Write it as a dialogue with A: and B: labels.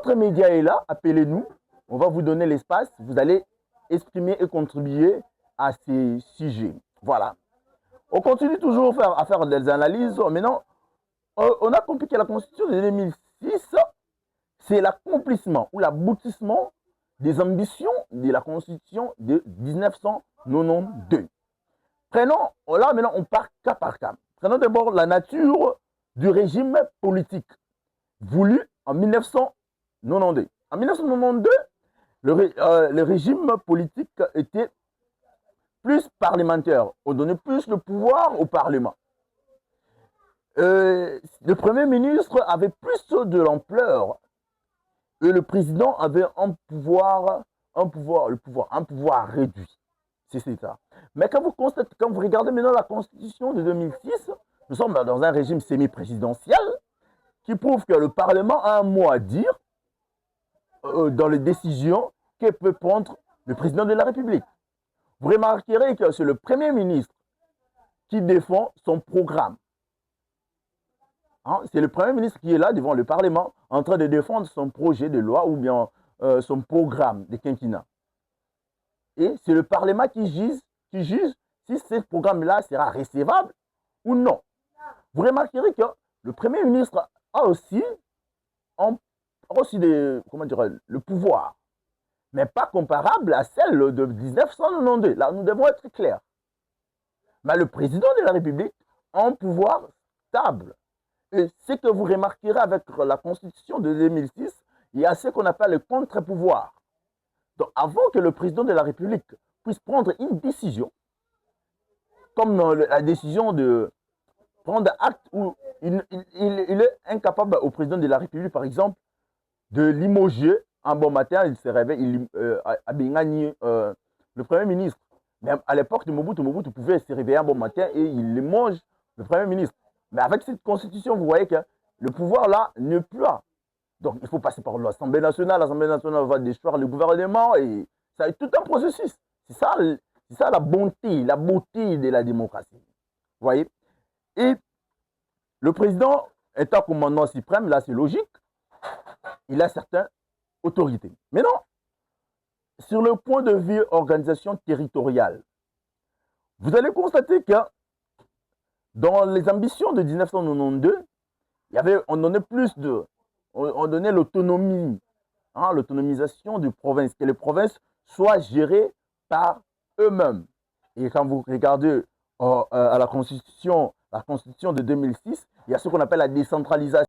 A: Votre média est là, appelez-nous. On va vous donner l'espace. Vous allez exprimer et contribuer à ces sujets. Voilà. On continue toujours à faire des analyses. Maintenant, on a compris que la Constitution de 2006, c'est l'accomplissement ou l'aboutissement des ambitions de la Constitution de 1992. Prenons, là maintenant on part cas par cas. Prenons d'abord la nature du régime politique voulu en 1992. En 1992, le régime politique était plus parlementaire. On donnait plus de pouvoir au Parlement. Le Premier ministre avait plus de l'ampleur et le président avait un pouvoir réduit. C'est ça. Mais quand vous regardez maintenant la Constitution de 2006, nous sommes dans un régime semi-présidentiel qui prouve que le Parlement a un mot à dire dans les décisions que peut prendre le président de la République. Vous remarquerez que c'est le Premier ministre qui défend son programme. Hein? C'est le Premier ministre qui est là devant le Parlement en train de défendre son projet de loi ou bien son programme de quinquennat. Et c'est le Parlement qui juge si ce programme-là sera recevable ou non. Vous remarquerez que le Premier ministre a aussi le pouvoir, mais pas comparable à celle de 1992. Là, nous devons être clairs. Mais le président de la République a un pouvoir stable. Et ce que vous remarquerez avec la Constitution de 2006, il y a ce qu'on appelle le contre-pouvoir. Donc, avant que le président de la République puisse prendre une décision, comme la décision de prendre acte où il est incapable au président de la République, par exemple, de limoger un bon matin, il se réveille, à Bengani, le Premier ministre. Mais à l'époque de Mobutu pouvait se réveiller un bon matin et il limoge le Premier ministre. Mais avec cette constitution, vous voyez que le pouvoir là n'est plus là. Donc, il faut passer par l'Assemblée nationale. L'Assemblée nationale va déchoir le gouvernement et ça est tout un processus. C'est ça la beauté de la démocratie. Vous voyez? Et le président, étant commandant suprême, là c'est logique, il a certaines autorités. Maintenant, sur le point de vue organisation territoriale, vous allez constater que dans les ambitions de 1992, on donnait l'autonomie, hein, l'autonomisation des provinces, que les provinces soient gérées par eux-mêmes. Et quand vous regardez à la Constitution de 2006, il y a ce qu'on appelle la décentralisation.